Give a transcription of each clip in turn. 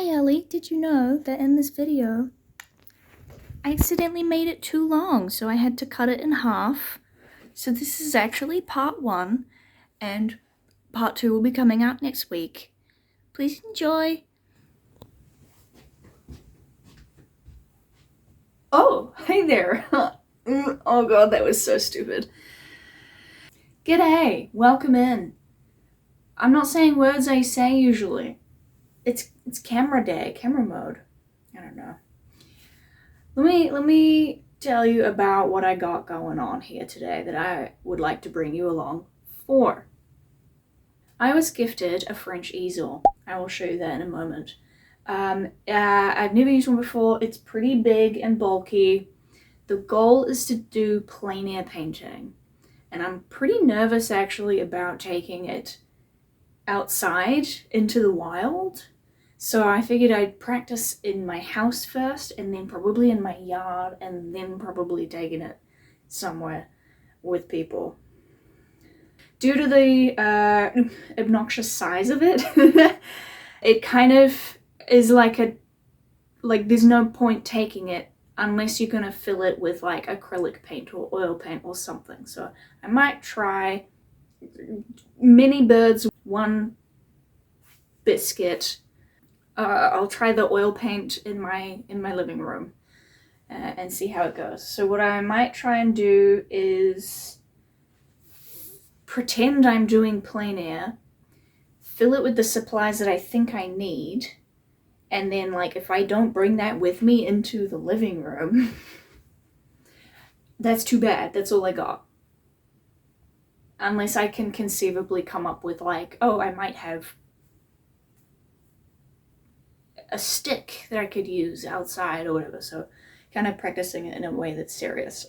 Hi Ellie, did you know that in this video I accidentally made it too long, so I had to cut it in half. So this is actually part 1 and part 2 will be coming out next week. Please enjoy. Oh, hey there. Oh god, that was so stupid. G'day, welcome in. I'm not saying words I say usually. It's camera day, camera mode. I don't know. Let me tell you about what I got going on here today that I would like to bring you along for. I was gifted a French easel. I will show you that in a moment. I've never used one before. It's pretty big and bulky. The goal is to do plein air painting, and I'm pretty nervous actually about taking it outside into the wild. So I figured I'd practice in my house first, and then probably in my yard, and then probably taking it somewhere with people. Due to the obnoxious size of it, it kind of is like there's no point taking it unless you're gonna fill it with like acrylic paint or oil paint or something. So I might try mini birds, one biscuit. I'll try the oil paint in my living room and see how it goes. So what I might try and do is pretend I'm doing plein air, fill it with the supplies that I think I need, and then like if I don't bring that with me into the living room, that's too bad. That's all I got. Unless I can conceivably come up with like, oh, I might have a stick that I could use outside or whatever. So kind of practicing it in a way that's serious.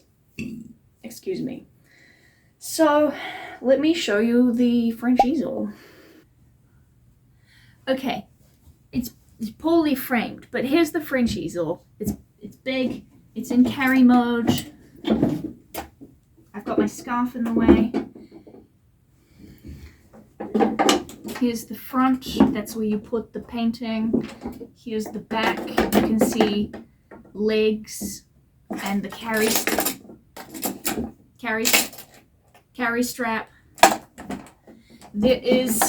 Excuse me. So let me show you the French easel. Okay, it's poorly framed, but here's the French easel. It's big, it's in carry mode. I've got my scarf in the way. Here's the front, that's where you put the painting. Here's the back, you can see legs and the carry strap. There is,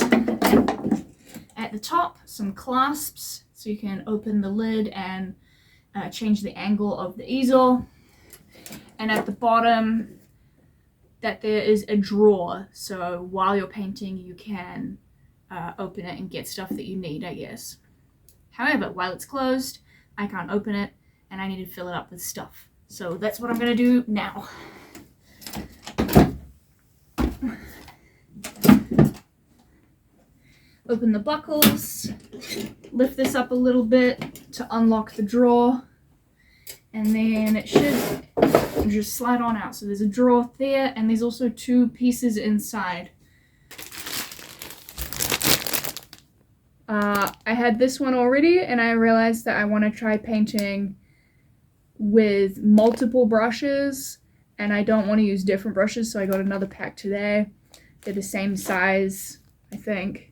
at the top, some clasps, so you can open the lid and change the angle of the easel. And at the bottom, that there is a drawer, so while you're painting, you can open it and get stuff that you need, I guess. However, while it's closed, I can't open it, and I need to fill it up with stuff. So that's what I'm gonna do now. Open the buckles, lift this up a little bit to unlock the drawer, and then it should just slide on out. So there's a drawer there, and there's also 2 pieces inside. I had this one already, and I realized that I want to try painting with multiple brushes, and I don't want to use different brushes, so I got another pack today. They're the same size, I think.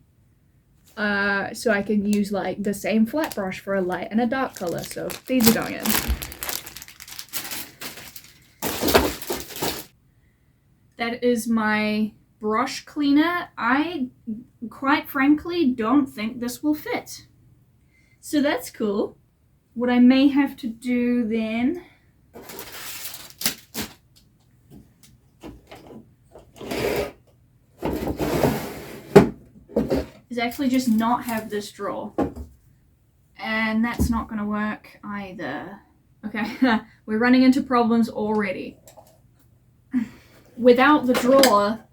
So I can use like the same flat brush for a light and a dark color, so these are going in. That is my brush cleaner. I, quite frankly, don't think this will fit. So that's cool. What I may have to do then is actually just not have this drawer. And that's not gonna work either. Okay, we're running into problems already. Without the drawer,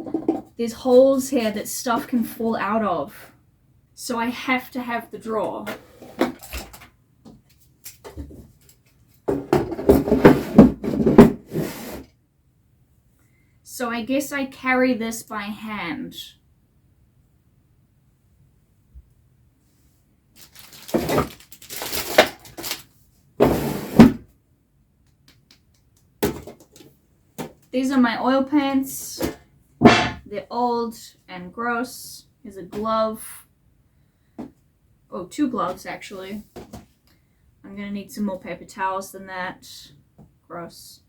there's holes here that stuff can fall out of. So I have to have the drawer. So I guess I carry this by hand. These are my oil paints. They're old and gross. Here's a glove. Oh, 2 gloves actually. I'm gonna need some more paper towels than that. Gross.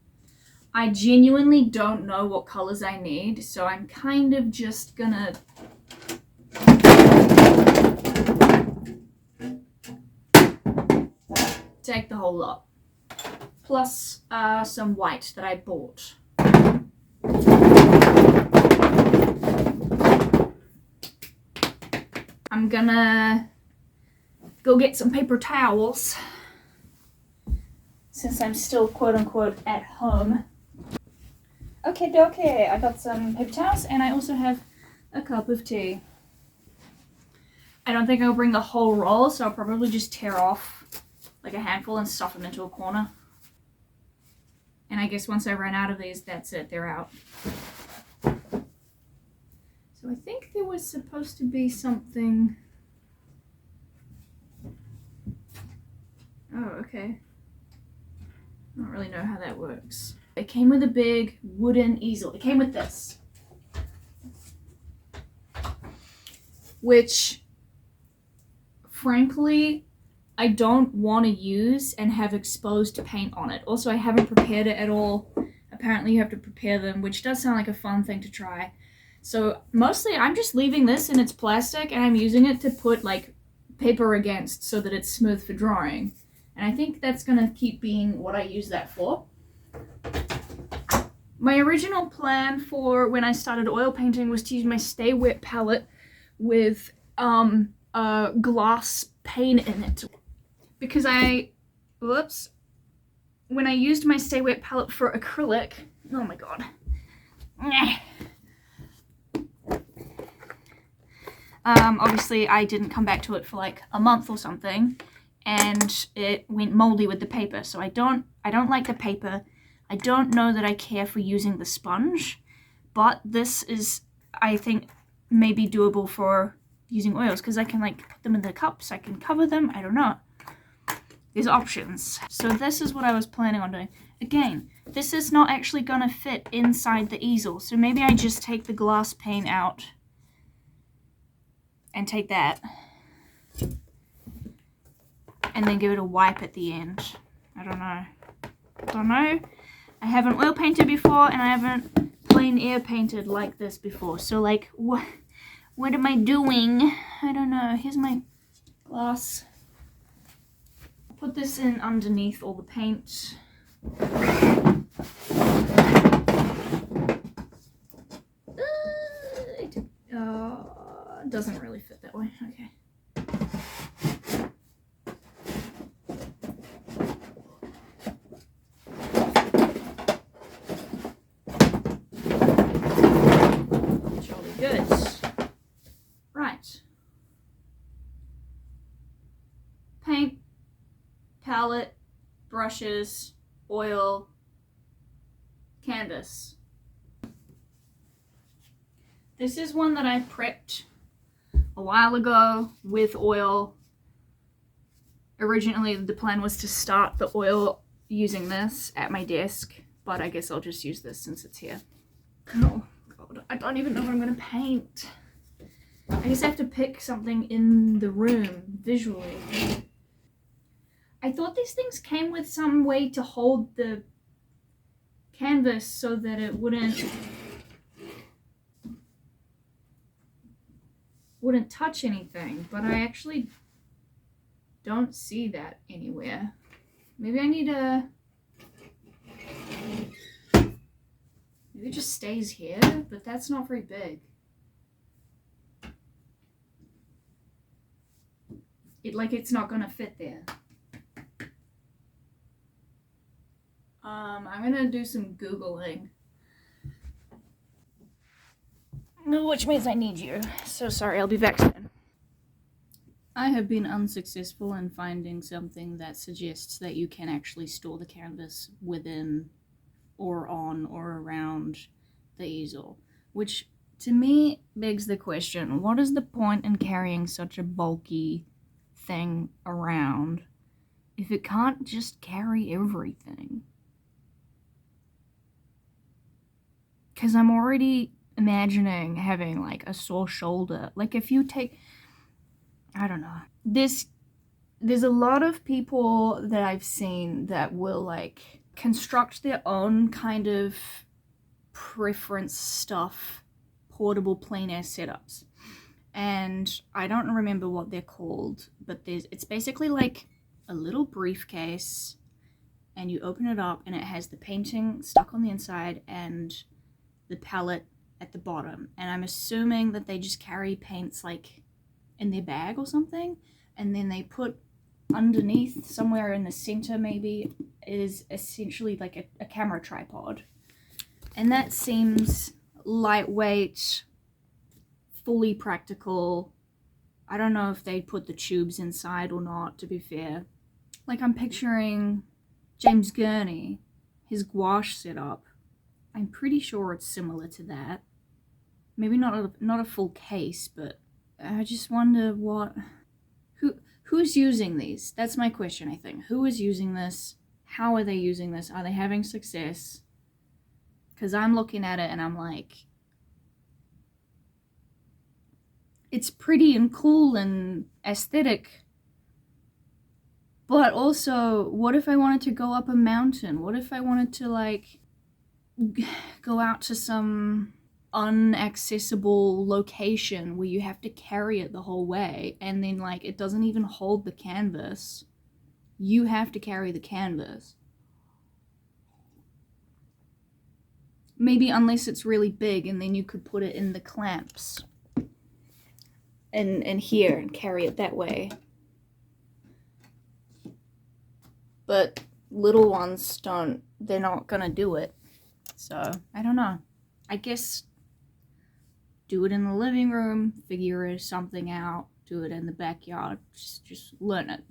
I genuinely don't know what colors I need, so I'm kind of just gonna take the whole lot. Plus some white that I bought. I'm gonna go get some paper towels since I'm still quote unquote at home. Okay, I got some paper towels and I also have a cup of tea. I don't think I'll bring the whole roll, so I'll probably just tear off like a handful and stuff them into a corner. And I guess once I run out of these, that's it, they're out. So I think there was supposed to be something. Oh, okay. I don't really know how that works. It came with a big wooden easel. It came with this. Which, frankly, I don't want to use and have exposed paint on it. Also, I haven't prepared it at all. Apparently you have to prepare them, which does sound like a fun thing to try. So mostly I'm just leaving this in its plastic and I'm using it to put like paper against so that it's smooth for drawing. And I think that's gonna keep being what I use that for. My original plan for when I started oil painting was to use my Stay Wet palette with a glass pane in it. Because when I used my Stay Wet palette for acrylic, oh my god. Obviously I didn't come back to it for like a month or something, and it went moldy with the paper, so I don't like the paper. I don't know that I care for using the sponge, but this is, I think, maybe doable for using oils, because I can like put them in the cups, I can cover them, I don't know. There's options. So this is what I was planning on doing. Again, this is not actually gonna fit inside the easel, so maybe I just take the glass pane out and take that and then give it a wipe at the end. I don't know. I haven't oil painted before and I haven't plein air painted like this before, so like what am I doing? I don't know. Here's my glass. Put this in underneath all the paint. It doesn't really fit that way. Okay. Jolly good. Right. Paint, palette, brushes, oil, canvas. This is one that I prepped a while ago with oil. Originally the plan was to start the oil using this at my desk, but I guess I'll just use this since it's here. Oh god, I don't even know what I'm gonna paint. I guess I have to pick something in the room visually. I thought these things came with some way to hold the canvas so that it wouldn't touch anything, but I actually don't see that anywhere. Maybe I need maybe it just stays here, but that's not very big. It's not gonna fit there. I'm gonna do some Googling. Which means I need you. So sorry, I'll be back soon. I have been unsuccessful in finding something that suggests that you can actually store the canvas within or on or around the easel, which to me begs the question, what is the point in carrying such a bulky thing around if it can't just carry everything? Because I'm already imagining having like a sore shoulder. Like if you take, I don't know. There's a lot of people that I've seen that will like construct their own kind of preference stuff, portable plein air setups. And I don't remember what they're called, but it's basically like a little briefcase, and you open it up and it has the painting stuck on the inside and the palette at the bottom. And I'm assuming that they just carry paints like in their bag or something, and then they put underneath, somewhere in the center maybe, is essentially like a camera tripod. And that seems lightweight, fully practical. I don't know if they put the tubes inside or not, to be fair. Like, I'm picturing James Gurney, his gouache setup. I'm pretty sure it's similar to that. Maybe not a full case, but I just wonder who's using these? That's my question, I think. Who is using this? How are they using this? Are they having success? Because I'm looking at it and I'm like, it's pretty and cool and aesthetic. But also, what if I wanted to go up a mountain? What if I wanted to like go out to some unaccessible location where you have to carry it the whole way, and then like it doesn't even hold the canvas? You have to carry the canvas. Maybe unless it's really big, and then you could put it in the clamps and here and carry it that way. But little ones they're not gonna do it. So I don't know. I guess do it in the living room, figure something out, do it in the backyard, just learn it.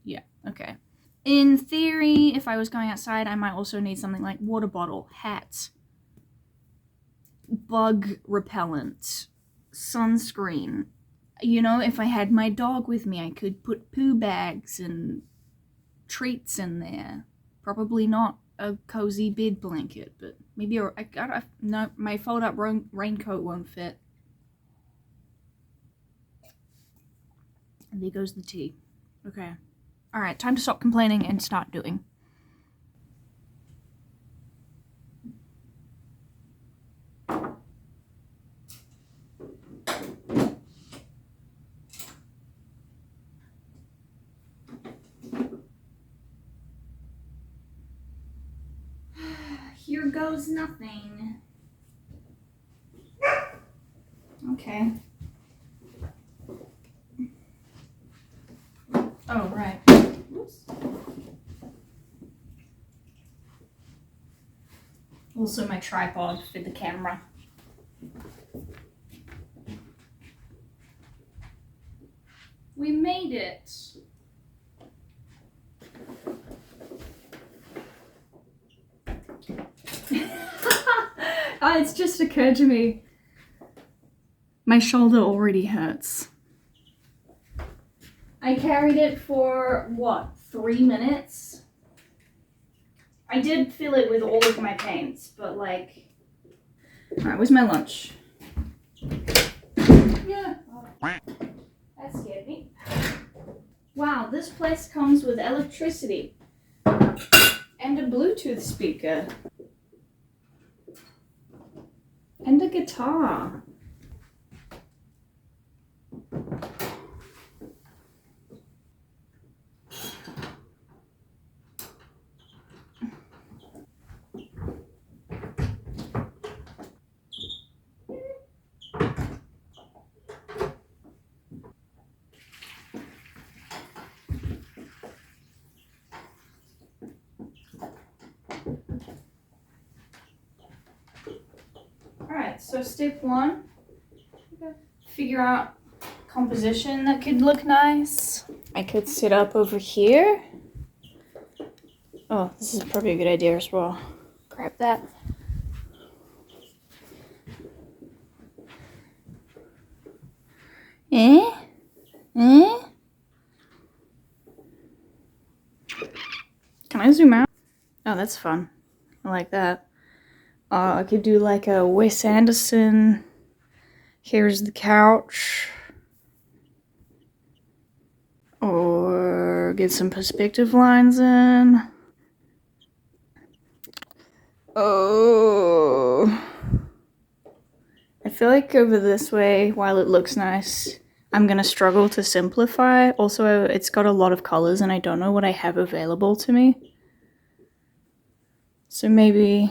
Yeah, okay. In theory, if I was going outside, I might also need something like water bottle, hat, bug repellent, sunscreen. You know, if I had my dog with me, I could put poo bags and treats in there. Probably not a cozy bed blanket, but maybe no, my fold-up raincoat won't fit. And there goes the tea. Okay. All right, time to stop complaining and start doing. Here goes nothing. Okay. Oh, right. Oops. Also my tripod for the camera. We made it. It's just occurred to me. My shoulder already hurts. I carried it for, what, 3 minutes? I did fill it with all of my paints, but like... Alright, where's my lunch? Yeah. Oh, that scared me. Wow, this place comes with electricity. And a Bluetooth speaker. And a guitar. Alright, so step 1, figure out composition that could look nice. I could sit up over here. Oh, this is probably a good idea as well. Grab that. Eh? Can I zoom out? Oh, that's fun. I like that. I could do like a Wes Anderson. Here's the couch. get some perspective lines in. Oh. I feel like over this way, while it looks nice, I'm gonna struggle to simplify. Also, it's got a lot of colors and I don't know what I have available to me. So maybe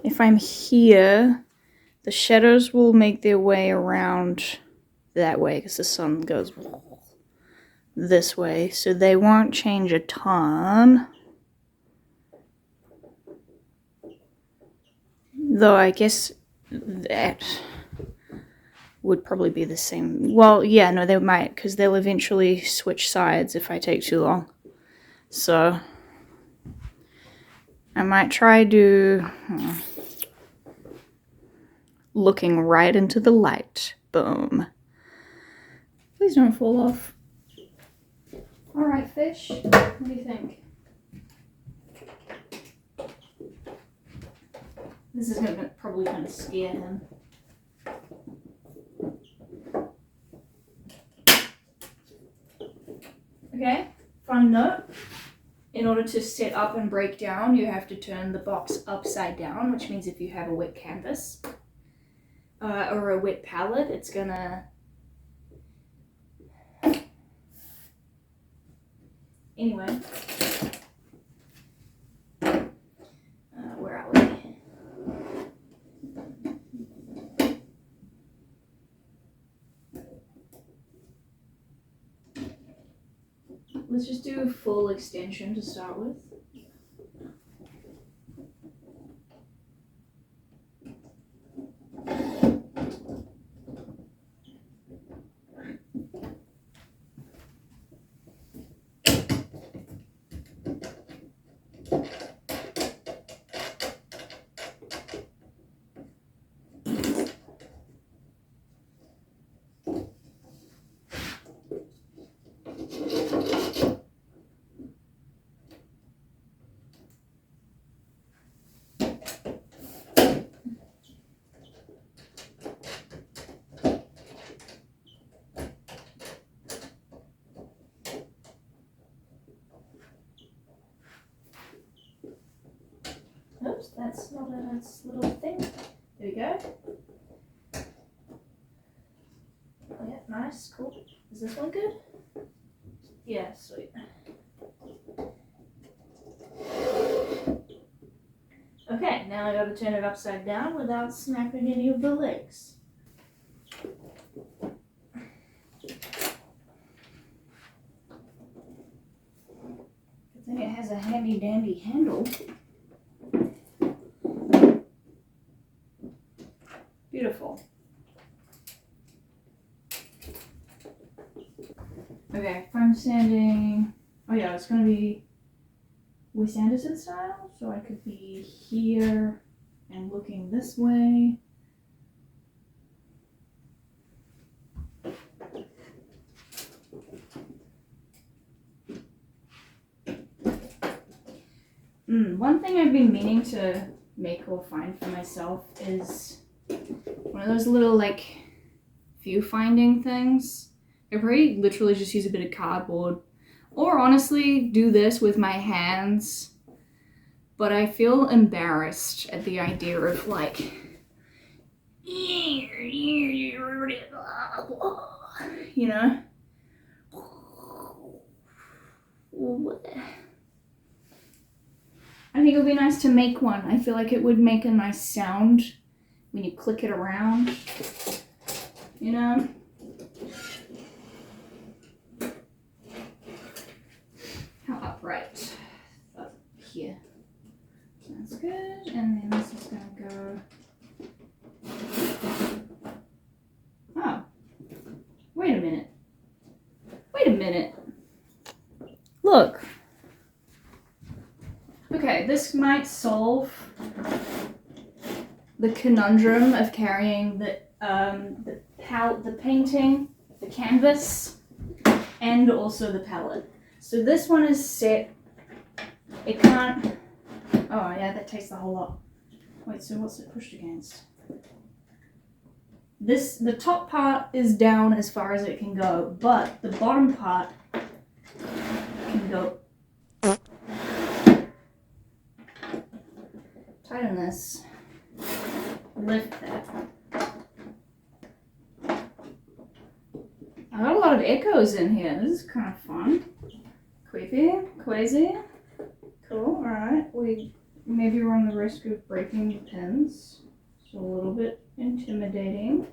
if I'm here, the shadows will make their way around that way because the sun goes this way. So they won't change a ton. Though I guess that would probably be the same. Well, yeah, no, they might, because they'll eventually switch sides if I take too long. So I might try looking right into the light. Boom. Please don't fall off. All right, fish. What do you think? This is probably gonna scare him. Okay, fun note. In order to set up and break down, you have to turn the box upside down, which means if you have a wet canvas or a wet palette, it's gonna... Anyway. Where are we? Let's just do a full extension to start with. Oops, that's not a nice little thing. There we go. Yeah, nice, cool. Is this one good? Yeah, sweet. Okay, now I gotta turn it upside down without snapping any of the legs. Good thing it has a handy dandy handle. Beautiful. Okay, if I'm standing, oh yeah, it's gonna be Wes Anderson style, so I could be here and looking this way. One thing I've been meaning to make or find for myself is one of those little like view finding things. I probably literally just use a bit of cardboard, or honestly do this with my hands, but I feel embarrassed at the idea of like, you know? I think it would be nice to make one. I feel like it would make a nice sound when you click it around, you know? How upright? Up here. That's good. And then this is gonna go. Oh. Wait a minute. Wait a minute. Look. Okay, this might solve the conundrum of carrying the painting, the canvas, and also the palette. So this one is set. It can't. Oh yeah, that takes the whole lot. Wait, so what's it pushed against? The top part is down as far as it can go, but the bottom part can go. Tighten this. Lift that. I got a lot of echoes in here. This is kind of fun. Creepy, crazy. Cool, alright. We maybe run the risk of breaking the pins. It's a little bit intimidating.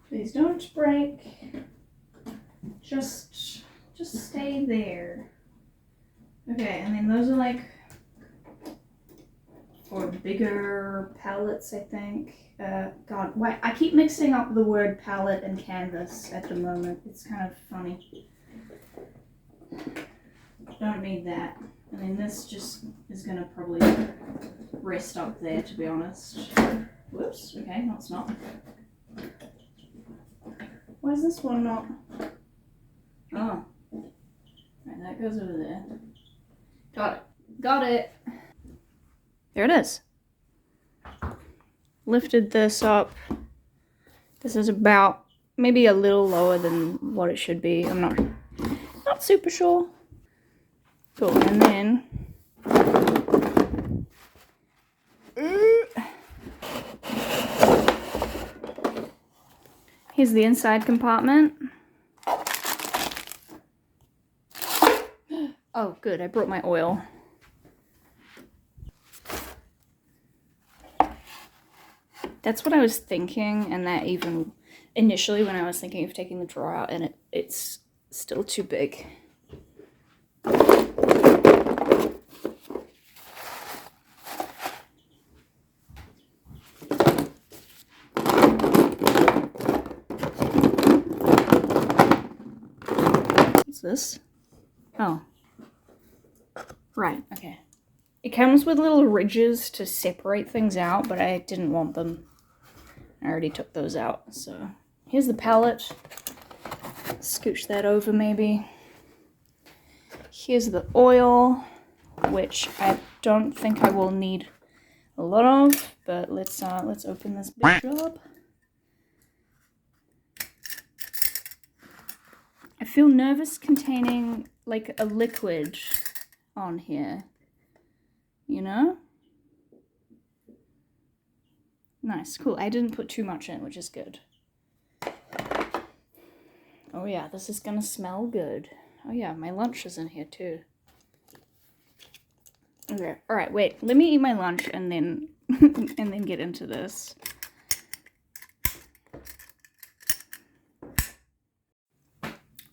Please don't break. Just stay there. Okay, and then those are like for bigger palettes, I think. God, why I keep mixing up the word palette and canvas at the moment. It's kind of funny. Don't need that. And then this just is gonna probably rest up there, to be honest. Whoops, okay, no it's not. Why is this one not? Oh. Right, that goes over there. Got it. Got it. There it is. Lifted this up. This is about maybe a little lower than what it should be. I'm not super sure. Cool, and then here's the inside compartment. Oh, good, I brought my oil. That's what I was thinking, and that even initially when I was thinking of taking the drawer out, and it's still too big. What's this? Oh. Right, okay. It comes with little ridges to separate things out, but I didn't want them. I already took those out, so here's the palette. Scooch that over maybe. Here's the oil, which I don't think I will need a lot of, but let's open this bitch up. I feel nervous containing like a liquid on here, you know? Nice, cool. I didn't put too much in, which is good. Oh yeah, this is gonna smell good. Oh yeah, my lunch is in here too. Okay, all right, wait. Let me eat my lunch and then and then get into this.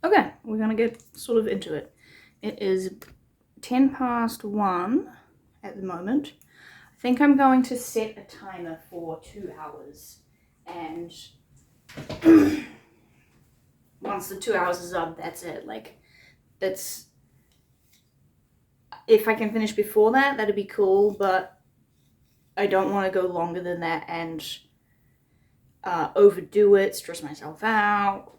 Okay, we're gonna get sort of into it. It is 1:10 at the moment. I think I'm going to set a timer for 2 hours, and once the 2 hours is up, that's it. Like, that's, if I can finish before that, that'd be cool, but I don't want to go longer than that and overdo it, stress myself out.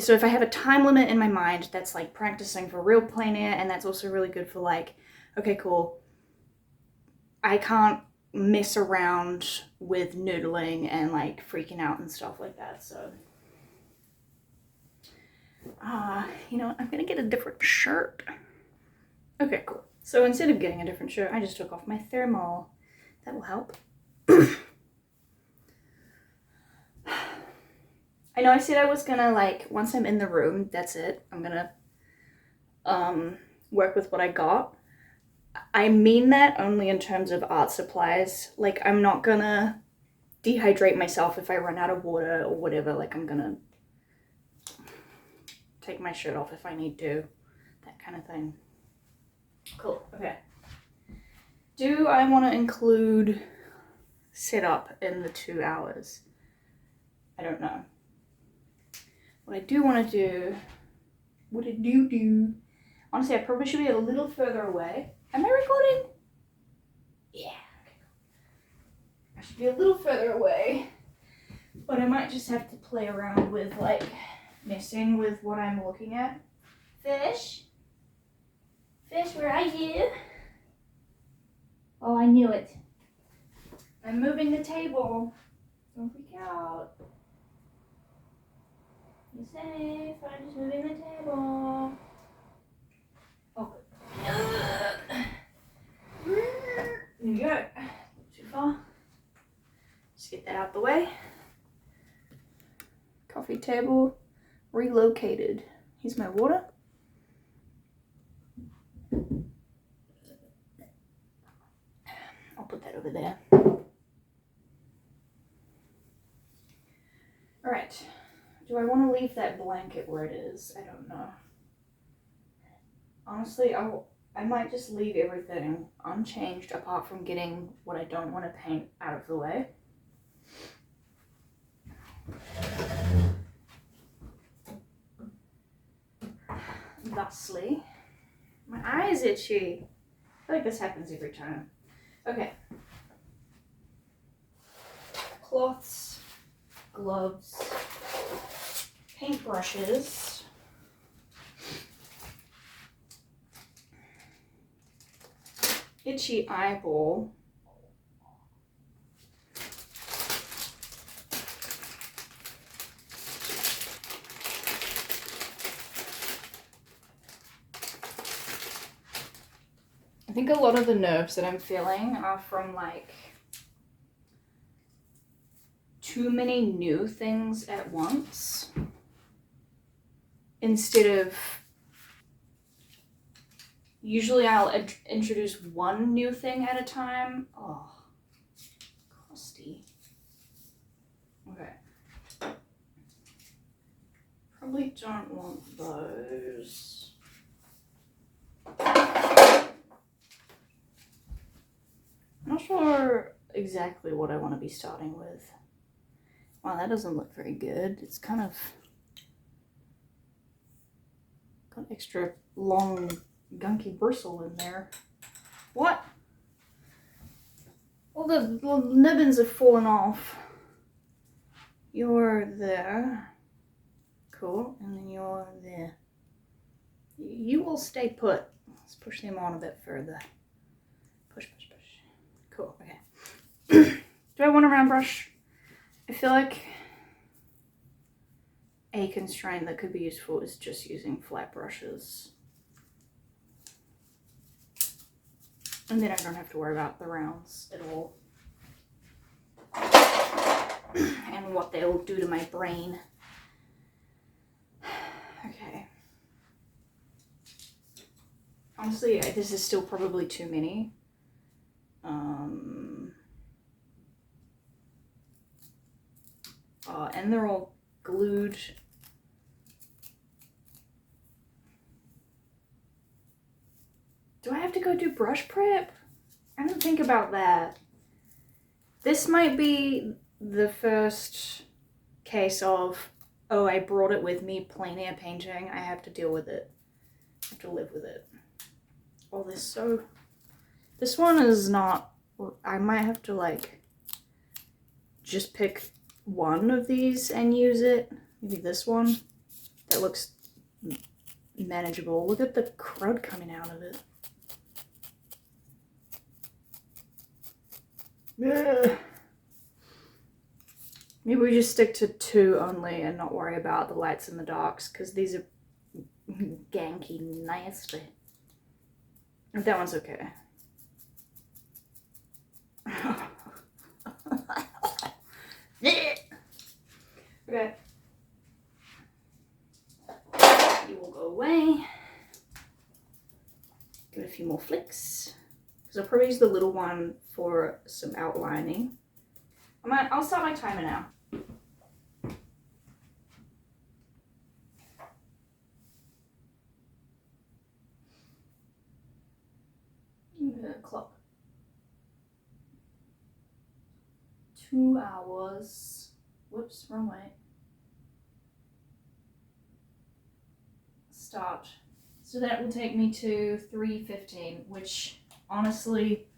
So if I have a time limit in my mind, that's like practicing for real plein air, and that's also really good for like, okay, cool, I can't mess around with noodling and like freaking out and stuff like that. So you know what? I'm gonna get a different shirt. Okay, cool. So instead of getting a different shirt, I just took off my thermal. That will help. I know I said I was gonna, like, once I'm in the room, that's it. I'm gonna work with what I got. I mean that only in terms of art supplies. Like, I'm not gonna dehydrate myself if I run out of water or whatever. Like, I'm gonna take my shirt off if I need to. That kind of thing. Cool, okay. Do I want to include setup in the 2 hours? I don't know. What I do want to do, honestly, I probably should be a little further away. Am I recording? Yeah. I should be a little further away, but I might just have to play around with, like, messing with what I'm looking at. Fish? Fish, where are you? Oh, I knew it. I'm moving the table. Don't freak out. You're safe. I'm just moving the table. table relocated. Here's my water. I'll put that over there. Alright. Do I want to leave that blanket where it is? I don't know. Honestly, I might just leave everything unchanged apart from getting what I don't want to paint out of the way. Thusly. My eye is itchy. I feel like this happens every time. Okay. Cloths, gloves, paintbrushes, itchy eyeball, I think a lot of the nerves that I'm feeling are from like too many new things at once instead of usually I'll introduce one new thing at a time. Oh, crusty. Okay. Probably don't want those. I'm not sure exactly what I want to be starting with. Wow, that doesn't look very good. It's kind of got extra long, gunky bristle in there. What? All the nibbins have fallen off. You're there. Cool. And then you're there. You will stay put. Let's push them on a bit further. Push, push, push. Cool, okay. Do I want a round brush? I feel like a constraint that could be useful is just using flat brushes. And then I don't have to worry about the rounds at all. And what they will do to my brain. Okay. Honestly, this is still probably too many. And they're all glued. Do I have to go do brush prep? I didn't think about that. This might be the first case of, oh, I brought it with me, plein air painting. I have to deal with it. I have to live with it. Oh, this one is not, I might have to like just pick one of these and use it. Maybe this one. That looks manageable. Look at the crud coming out of it. Ugh. Maybe we just stick to two only and not worry about the lights and the darks, because these are ganky nasty. That one's okay. Okay. You will go away. Give it a few more flicks. Because I'll probably use the little one for some outlining. I'll start my timer now. Clock. 2 hours. Whoops, wrong way. Start. So that will take me to 3:15, which honestly,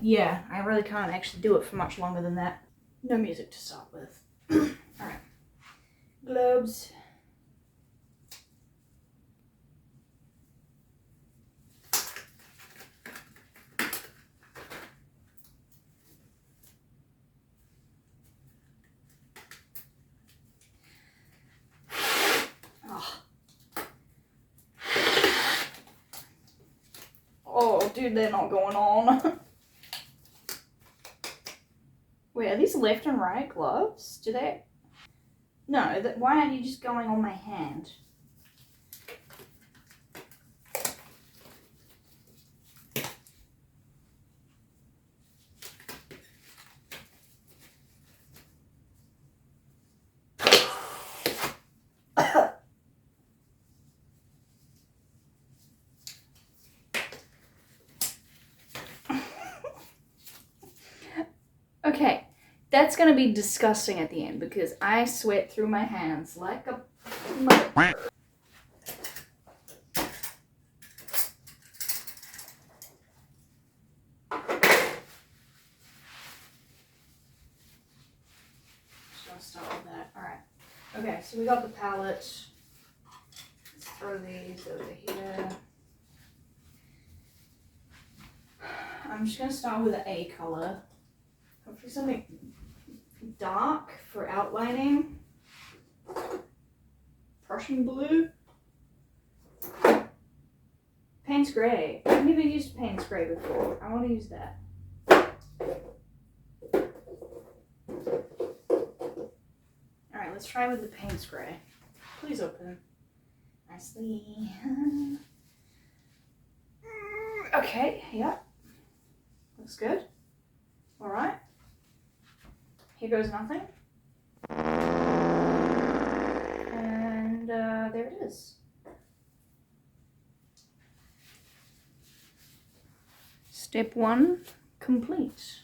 yeah, I really can't actually do it for much longer than that. No music to start with. Alright. Globes. Oh, dude, they're not going on. Wait, are these these left and right gloves? Do they? No, why aren't you just going on my hand? Okay, that's gonna be disgusting at the end because I sweat through my hands like a mother. Just gonna start with that. Alright. Okay, so we got the palette. Let's throw these over here. I'm just gonna start with the A color. Hopefully something dark for outlining. Prussian blue. Payne's Grey. I've never used Payne's Grey before. I want to use that. Alright, let's try with the Payne's Grey. Please open. Nicely. Okay, yeah. Looks good. Alright. Here goes nothing. And there it is. Step 1 complete.